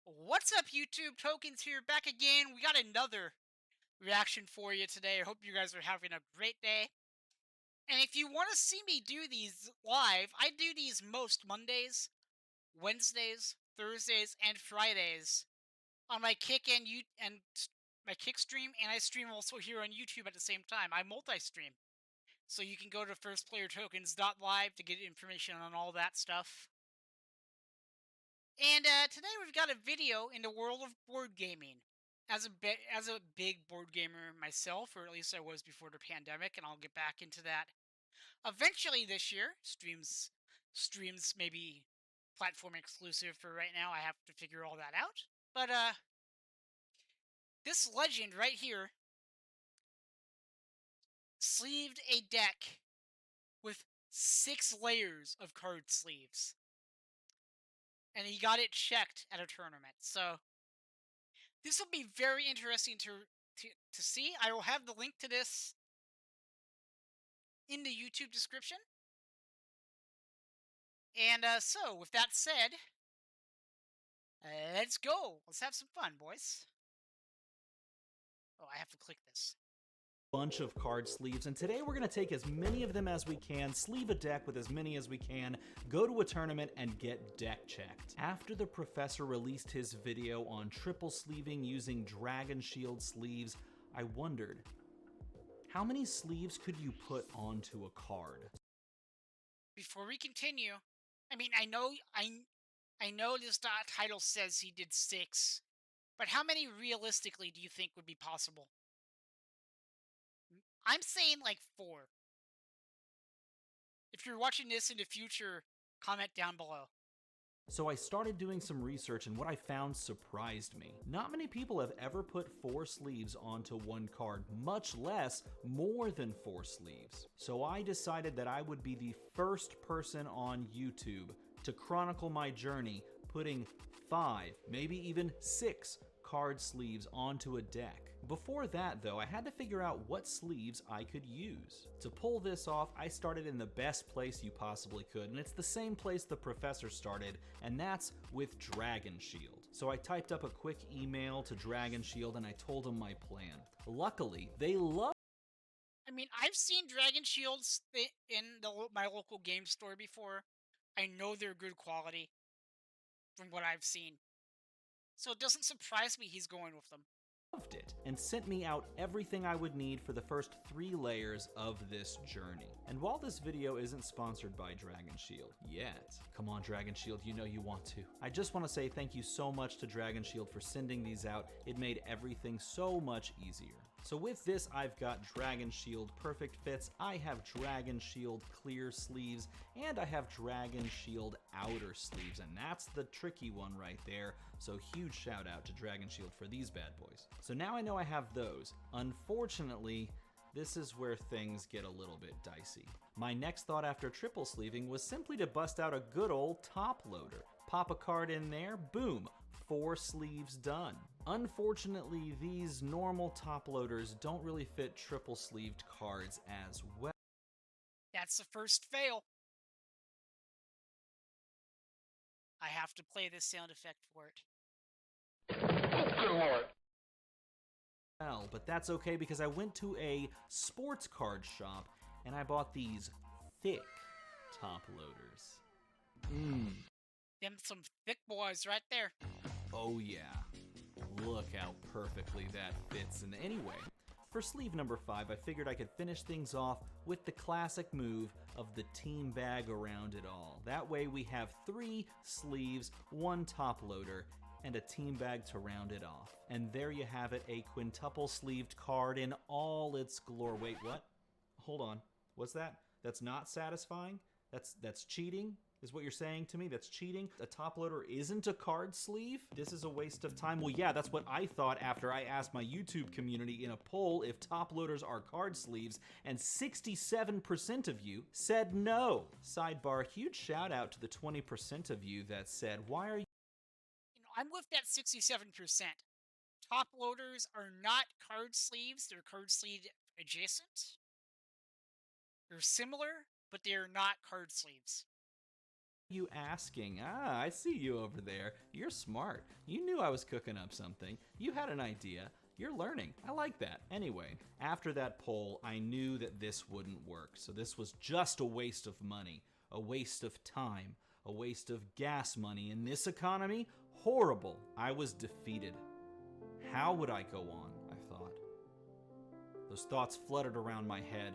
What's up, YouTube? Tokens here, back again. We got another reaction for you today. I hope you guys are having a great day. And if you want to see me do these live, I do these most Mondays, Wednesdays, Thursdays, and Fridays on my Kick my Kick stream, and I stream also here on YouTube at the same time. I multi-stream, so you can go to firstplayertokens.live to get information on all that stuff. And today we've got a video in the world of board gaming. As a big board gamer myself, or at least I was before the pandemic, and I'll get back into that eventually this year. Streams maybe platform exclusive for right now. I have to figure all that out. But this legend right here sleeved a deck with 6 layers of card sleeves, and he got it checked at a tournament. So this will be very interesting to see. I will have the link to this in the YouTube description. And so, with that said, let's go. Let's have some fun, boys. Oh, I have to click this. Bunch of card sleeves, and today we're going to take as many of them as we can, sleeve a deck with as many as we can, go to a tournament, and get deck checked. After the professor released his video on triple sleeving using Dragon Shield sleeves, I wondered, how many sleeves could you put onto a card? Before we continue, I know this title says he did 6, but how many realistically do you think would be possible? I'm saying like 4. If you're watching this in the future, comment down below. So I started doing some research, and what I found surprised me. Not many people have ever put 4 sleeves onto one card, much less more than 4 sleeves. So I decided that I would be the first person on YouTube to chronicle my journey putting 5, maybe even 6 card sleeves onto a deck. Before that though, I had to figure out what sleeves I could use. To pull this off, I started in the best place you possibly could, and it's the same place the professor started, and that's with Dragon Shield. So I typed up a quick email to Dragon Shield and I told them my plan. Luckily, they love I've seen Dragon Shields in my local game store before. I know they're good quality from what I've seen. So it doesn't surprise me he's going with them. loved it and sent me out everything I would need for the first 3 layers of this journey. And while this video isn't sponsored by Dragon Shield yet, come on Dragon Shield, you know you want to. I just want to say thank you so much to Dragon Shield for sending these out. It made everything so much easier. So with this, I've got Dragon Shield Perfect Fits, I have Dragon Shield Clear Sleeves, and I have Dragon Shield Outer Sleeves, and that's the tricky one right there. So huge shout out to Dragon Shield for these bad boys. So now I know I have those. Unfortunately, this is where things get a little bit dicey. My next thought after triple sleeving was simply to bust out a good old top loader. Pop a card in there, boom, 4 sleeves done. Unfortunately, these normal top loaders don't really fit triple sleeved cards as well. That's the first fail. I have to play this sound effect for it. But that's okay because I went to a sports card shop and I bought these thick top loaders. Them some thick boys right there. Oh yeah, look how perfectly that fits. And anyway, for sleeve number 5, I figured I could finish things off with the classic move of the team bag around it all. That way we have 3 sleeves, 1 top loader, and a team bag to round it off. And there you have it, a quintuple sleeved card in all its glory. Wait, what? Hold on. What's that? That's not satisfying? That's cheating? Is what you're saying to me? That's cheating? A top loader isn't a card sleeve? This is a waste of time? Well, yeah, that's what I thought after I asked my YouTube community in a poll if top loaders are card sleeves, and 67% of you said no. Sidebar, huge shout out to the 20% of you that said, why are you I'm with that 67%. Top loaders are not card sleeves, they're card sleeve adjacent. They're similar, but they're not card sleeves. You asking? Ah, I see you over there. You're smart. You knew I was cooking up something. You had an idea. You're learning. I like that. Anyway, after that poll, I knew that this wouldn't work. So this was just a waste of money, a waste of time, a waste of gas money. In this economy, horrible. I was defeated. How would I go on? I thought. Those thoughts fluttered around my head.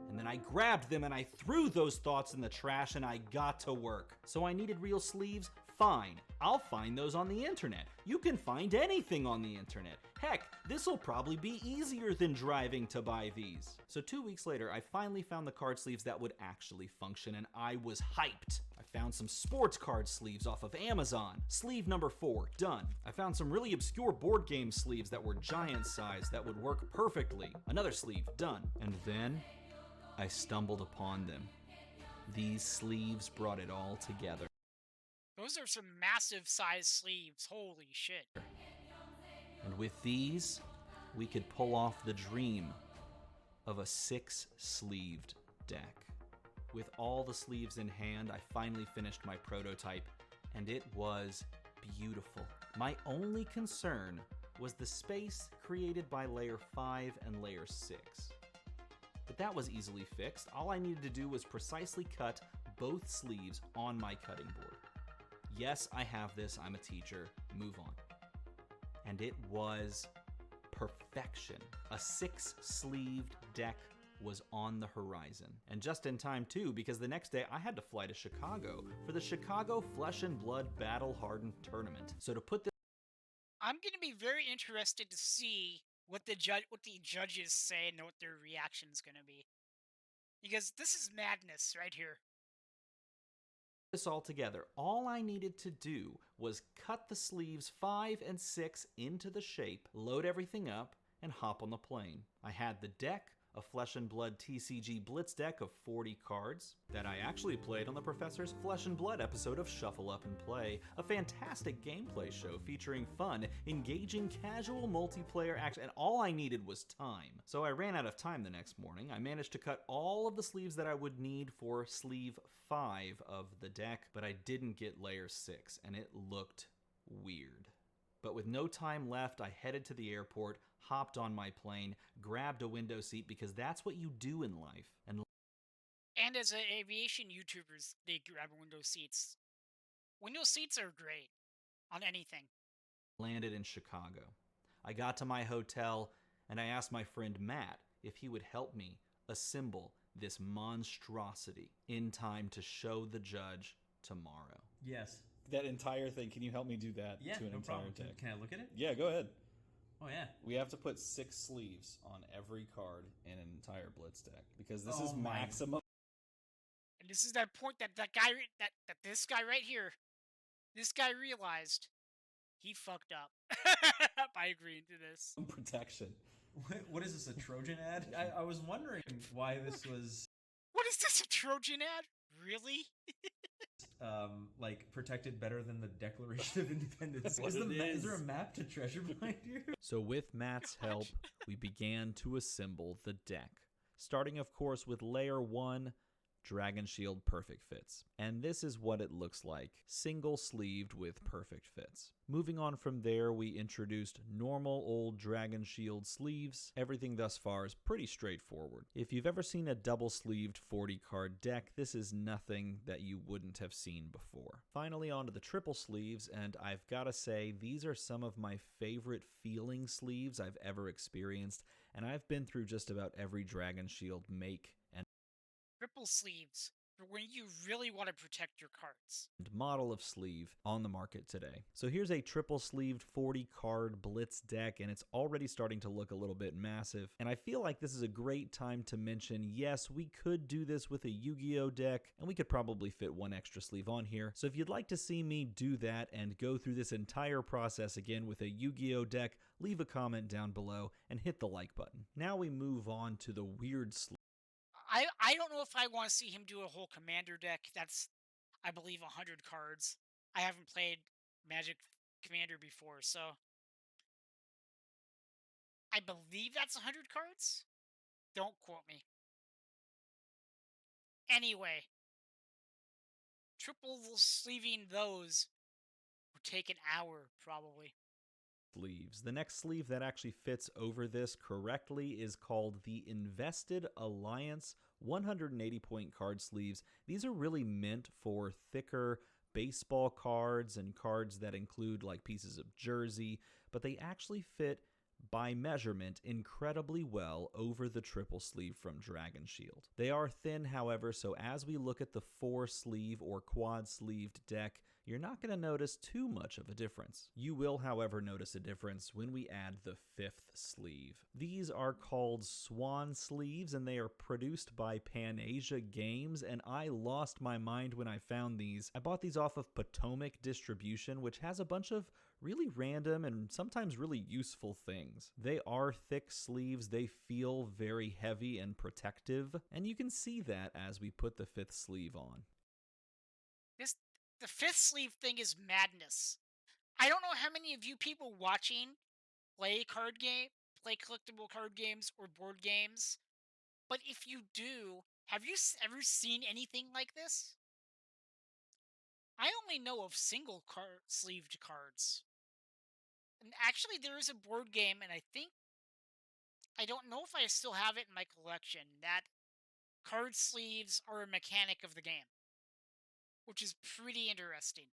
And then I grabbed them and I threw those thoughts in the trash and I got to work. So I needed real sleeves? Fine. I'll find those on the internet. You can find anything on the internet. Heck, this'll probably be easier than driving to buy these. So 2 weeks later, I finally found the card sleeves that would actually function and I was hyped. I found some sports card sleeves off of Amazon. Sleeve number 4, done. I found some really obscure board game sleeves that were giant size that would work perfectly. Another sleeve, done. And then I stumbled upon them. These sleeves brought it all together. Those are some massive size sleeves. Holy shit. And with these, we could pull off the dream of a 6-sleeved deck. With all the sleeves in hand, I finally finished my prototype, and it was beautiful. My only concern was the space created by layer 5 and layer 6. But that was easily fixed. All I needed to do was precisely cut both sleeves on my cutting board. Yes, I have this. I'm a teacher. Move on. And it was perfection. A 6-sleeved deck was on the horizon. And just in time too, because the next day I had to fly to Chicago for the Chicago Flesh and Blood Battle Hardened Tournament. So to put this I'm gonna be very interested to see what the judges say and what their reaction is gonna be. Because this is madness right here. all together, all I needed to do was cut the sleeves 5 and 6 into the shape, load everything up, and hop on the plane. I had the deck, a Flesh and Blood TCG Blitz deck of 40 cards that I actually played on the Professor's Flesh and Blood episode of Shuffle Up and Play, a fantastic gameplay show featuring fun, engaging casual multiplayer action, and all I needed was time. So I ran out of time the next morning. I managed to cut all of the sleeves that I would need for sleeve 5 of the deck, but I didn't get layer 6, and it looked weird. But with no time left, I headed to the airport, hopped on my plane, grabbed a window seat because that's what you do in life. And as aviation YouTubers, they grab window seats. Window seats are great on anything. Landed in Chicago. I got to my hotel and I asked my friend Matt if he would help me assemble this monstrosity in time to show the judge tomorrow. Yes. That entire thing, can you help me do that Yeah, to an no entire problem. deck? Can I look at it? Yeah, go ahead. Oh, yeah. We have to put 6 sleeves on every card in an entire Blitz deck because this is Oh my- maximum. And this is that point that this guy right here, this guy realized he fucked up by agreeing to this. Protection. What is this, a Trojan ad? I was wondering why this was, What is this, a Trojan ad? Really? like, protected better than the Declaration of Independence. What Is it is is. there a map to treasure behind you? So with Matt's help, we began to assemble the deck. Starting, of course, with layer 1, Dragon Shield Perfect Fits. And this is what it looks like, single-sleeved with perfect fits. Moving on from there, we introduced normal old Dragon Shield sleeves. Everything thus far is pretty straightforward. If you've ever seen a double-sleeved 40-card deck, this is nothing that you wouldn't have seen before. Finally, onto the triple sleeves, and I've gotta say, these are some of my favorite feeling sleeves I've ever experienced, and I've been through just about every Dragon Shield make and Triple sleeves for when you really want to protect your cards. model of sleeve on the market today. So here's a triple sleeved 40 card Blitz deck, and it's already starting to look a little bit massive. And I feel like this is a great time to mention, yes, we could do this with a Yu-Gi-Oh deck, and we could probably fit one extra sleeve on here. So if you'd like to see me do that and go through this entire process again with a Yu-Gi-Oh deck, leave a comment down below and hit the like button. Now we move on to the weird sleeve. I don't know if I want to see him do a whole commander deck. That's, I believe, 100 cards. I haven't played Magic Commander before, so I believe that's 100 cards. Don't quote me. Anyway, triple sleeving those would take an hour, probably. Sleeves. The next sleeve that actually fits over this correctly is called the Invested Alliance 180 point card sleeves. These are really meant for thicker baseball cards and cards that include like pieces of jersey, but they actually fit by measurement incredibly well over the triple sleeve from Dragon Shield. They are thin, however, so as we look at the 4-sleeve or quad-sleeved deck, you're not going to notice too much of a difference. You will, however, notice a difference when we add the 5th sleeve. These are called Swan sleeves, and they are produced by Panasia Games, and I lost my mind when I found these. I bought these off of Potomac Distribution, which has a bunch of really random and sometimes really useful things. They are thick sleeves, they feel very heavy and protective, and you can see that as we put the 5th sleeve on. The 5th sleeve thing is madness. I don't know how many of you people watching play collectible card games or board games, but if you do, have you ever seen anything like this? I only know of single sleeved cards. And actually, there is a board game, and I don't know if I still have it in my collection, that card sleeves are a mechanic of the game, which is pretty interesting.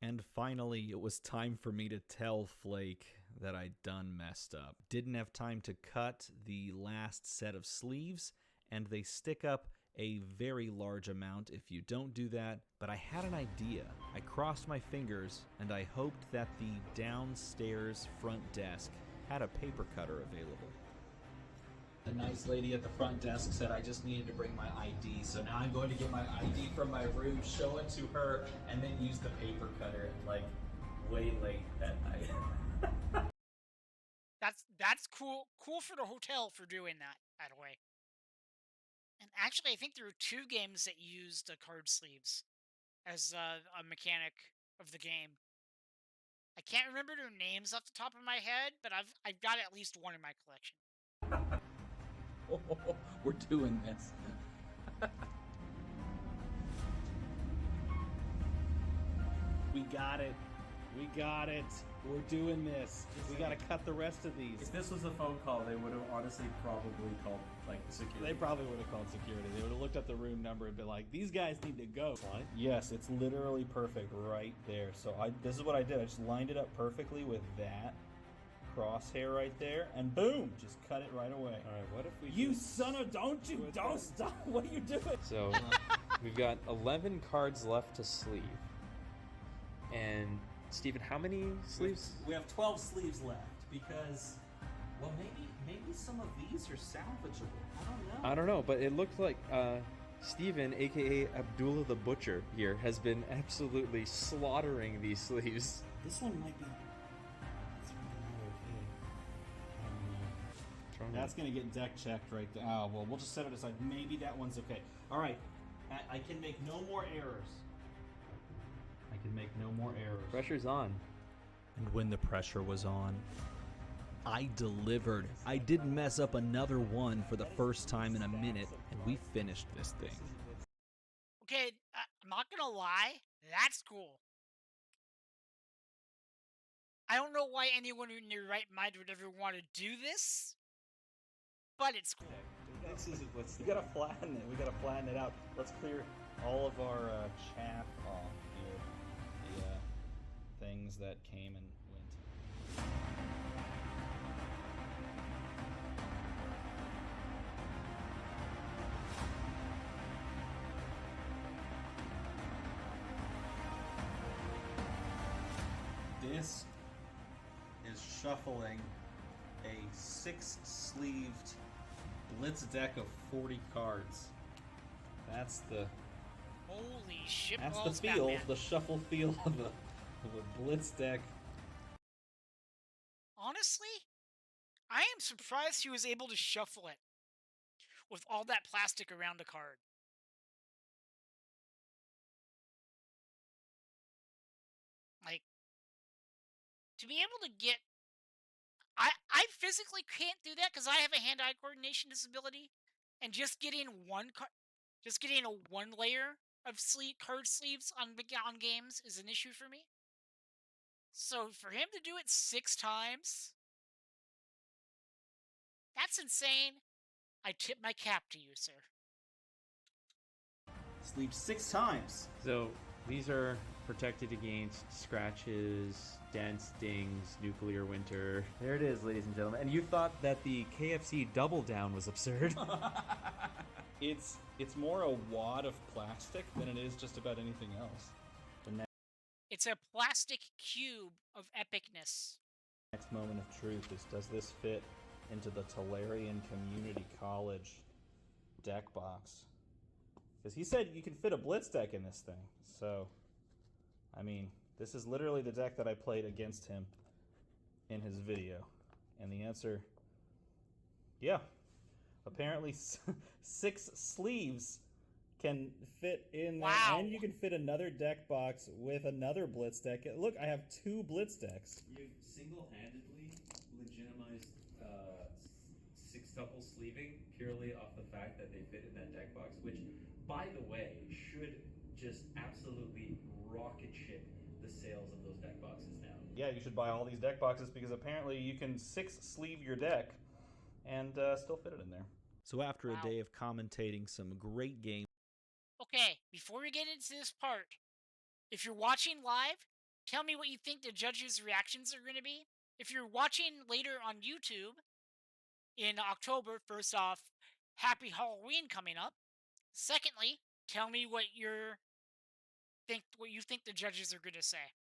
And finally, it was time for me to tell Flake that I'd done messed up. Didn't have time to cut the last set of sleeves, and they stick up a very large amount if you don't do that, but I had an idea. I crossed my fingers, and I hoped that the downstairs front desk had a paper cutter available. The nice lady at the front desk said I just needed to bring my ID, so now I'm going to get my ID from my room, show it to her, and then use the paper cutter, like, way late at night. That's cool. Cool for the hotel for doing that, by the way. And actually, I think there are 2 games that use the card sleeves as a mechanic of the game. I can't remember their names off the top of my head, but I've got at least one in my collection. We're doing this. We got it. We got it. We're doing this. We gotta cut the rest of these. If this was a phone call, they would have honestly probably called like security. They probably would have called security. They would have looked at the room number and been like, these guys need to go. Yes, it's literally perfect right there. So this is what I did. I just lined it up perfectly with that crosshair right there, and boom, just cut it right away. All right, what if we You just- son of don't stop! What are you doing? So we've got 11 cards left to sleeve. And Steven, how many sleeves? We have 12 sleeves left because, well, maybe some of these are salvageable. I don't know, but it looked like Steven, aka Abdullah the Butcher here, has been absolutely slaughtering these sleeves. This one might be. That's gonna get deck checked right there. Oh well, we'll just set it aside. Maybe that one's okay. All right, I can make no more errors. I can make no more errors. Pressure's on. And when the pressure was on, I delivered. I didn't mess up another one for the first time in a minute, and we finished this thing. Okay, I'm not gonna lie, that's cool. I don't know why anyone in their right mind would ever want to do this, but it's cool. We gotta flatten it. We gotta flatten it out. Let's clear all of our chaff off here. The things that came and went. This is shuffling a 6-sleeved blitz deck of 40 cards. That's the Holy shit, that's the balls, feel, Batman. the shuffle feel of a blitz deck. Honestly, I am surprised he was able to shuffle it with all that plastic around the card. Like, to be able to get... I physically can't do that because I have a hand-eye coordination disability, and just getting one card... just getting a one layer of card sleeves on games is an issue for me. So for him to do it 6 times, that's insane. I tip my cap to you, sir. Sleeve 6 times. So these are protected against scratches, dents, dings, nuclear winter. There it is, ladies and gentlemen. And you thought that the KFC double down was absurd. It's more a wad of plastic than it is just about anything else. It's a plastic cube of epicness. Next moment of truth is, does this fit into the Tolarian Community College deck box? Because he said you can fit a Blitz deck in this thing. So, I mean, this is literally the deck that I played against him in his video. And the answer, yeah. Apparently 6 sleeves can fit in there. Wow. And you can fit another deck box with another Blitz deck. Look, I have 2 Blitz decks. You single-handedly legitimized six-tuple sleeving purely off the fact that they fit in that deck box, which, by the way, should just absolutely rocket ship the sales of those deck boxes now. Yeah, you should buy all these deck boxes because apparently you can 6 sleeve your deck and still fit it in there. So after Wow. a day of commentating some great games, Okay, before we get into this part, if you're watching live, tell me what you think the judges' reactions are going to be. If you're watching later on YouTube in October, first off, happy Halloween coming up. Secondly, tell me what you think the judges are going to say.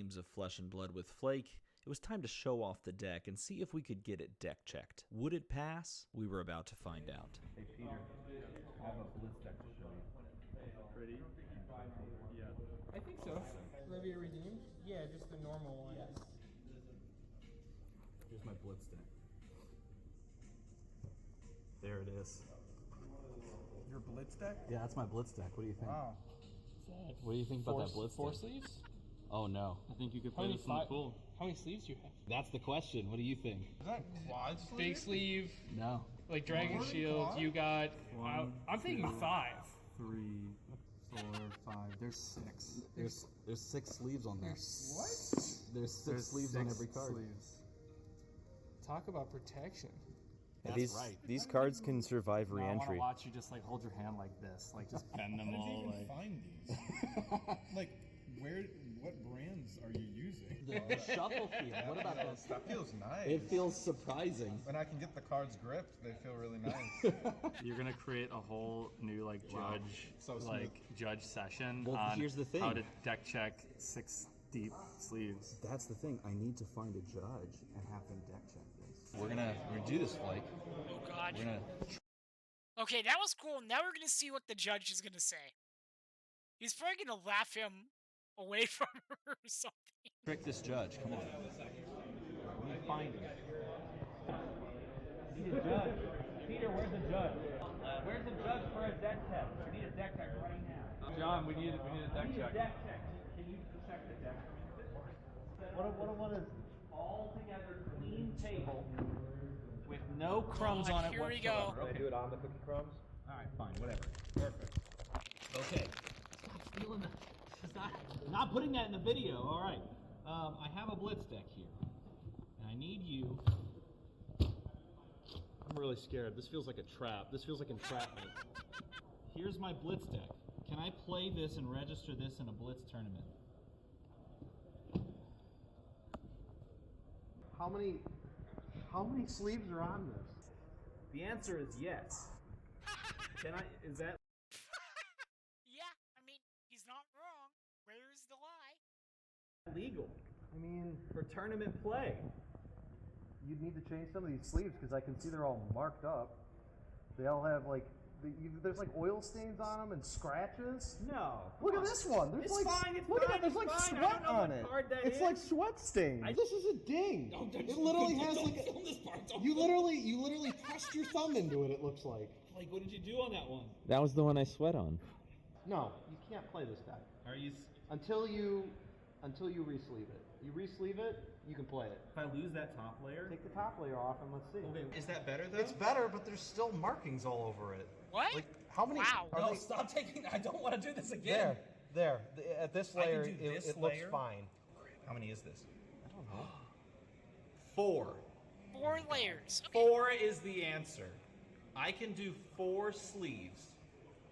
games of Flesh and Blood with Flake, it was time to show off the deck and see if we could get it deck checked. Would it pass? We were about to find out. Hey, Peter, I have a Blitz deck to show you. Pretty? Yeah. I think so. Revia Redeemed? Yeah, just the normal one. Here's my Blitz deck. There it is. Your Blitz deck? Yeah, that's my Blitz deck. What do you think? Wow. What do you think about that Blitz Four deck? sleeves? Oh no. I think you could play this in the pool. How many sleeves do you have? That's the question. What do you think? Is that quad sleeve? Big sleeve, No. like Dragon More than Shield, quad? you got. One, I'm thinking two. 5. 3, 4, 5. There's 6. There's 6 sleeves on there. What? There's 6 sleeves on every card. Talk about protection. Yeah, these cards can survive I want to re-entry. watch you just like hold your hand like this, like just bend them How did you all. even Like, find these? Like, what brands are you using? The shuffle feel. What about this? That feels nice. It feels surprising. When I can get the cards gripped, they feel really nice. you're gonna create a whole new like judge session Well, on here's the thing. how to deck check 6 deep sleeves. That's the thing. I need to find a judge and have him deck check this. We're gonna do this, Flake. Oh, God. We're gonna Okay, that was cool. Now we're going to see what the judge is going to say. He's probably going to laugh him away from her or something. trick this judge. Come on. We need to find him. Need a judge. Peter, where's the judge? Where's the judge for a deck check? We need a deck check right now. John, we need a deck check. Deck check. Can you check the deck? What is all together clean table with no crumbs God, on it here we whatsoever? go. Okay. do it on the cookie crumbs? All right, fine, whatever. Perfect. Okay. Stop stealing not putting that in the video. All right. I have a Blitz deck here, and I need you. I'm really scared. This feels like a trap. This feels like entrapment. Here's my Blitz deck. Can I play this and register this in a Blitz tournament? How many sleeves are on this? The answer is yes. Is that Yeah, I mean, he's not wrong. Where's the lie? legal I mean, for tournament play? you'd need to change some of these sleeves because I can see they're all marked up. They all have like, there's like oil stains on them and scratches. No. Look at this one. There's It's like, fine, it's look fine, at that. There's it's like fine. I sweat don't know on what it. card that It's is. like sweat stains. This is a ding. It literally has like. You literally pressed your thumb into it. It looks like. Like, what did you do on that one? That was the one I sweat on. No, you can't play this deck Are you? until you re-sleeve it. You re-sleeve it, you can play it. If I lose that top layer. Take the top layer off and let's see. Okay. Is that better though? It's better, but there's still markings all over it. What? Like, How many? Wow. Are No, they, stop taking. I don't want to do this again. At this I can layer, do this it looks layer. fine. How many is this? I don't know. 4. 4 layers. Okay. 4 is the answer. I can do 4 sleeves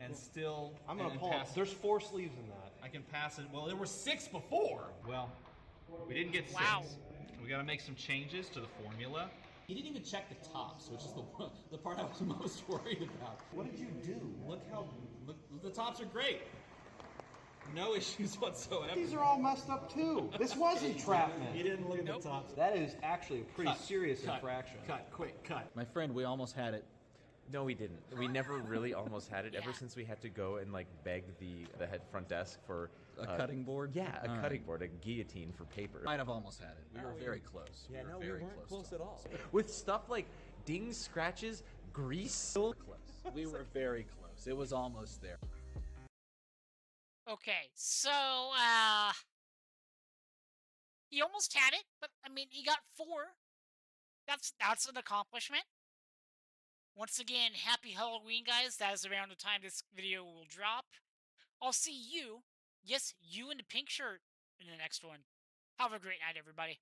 and still. I'm gonna and pull. pass. There's 4 sleeves in that. I can pass it. Well, there were 6 before. Well, we didn't get 6. Wow. We got to make some changes to the formula. You didn't even check the tops, which is the part I was most worried about. What did you do? Look, the tops are great. No issues whatsoever. These are all messed up too. This was entrapment. You didn't look at the tops. That is actually a pretty serious Cut, infraction. Cut, quick, cut. My friend, we almost had it. No, we didn't. We never really almost had it ever Yeah. since we had to go and like beg the head front desk for A cutting board? Yeah, a All cutting right. board, a guillotine for paper. Might have almost had it. We were very close. Yeah, we no, were we very weren't close to at all. With stuff like dings, scratches, grease. Close. We were very close. It was almost there. Okay, so, he almost had it, but, I mean, he got 4. That's an accomplishment. Once again, happy Halloween, guys. That is around the time this video will drop. I'll see you, yes, you in the pink shirt, in the next one. Have a great night, everybody.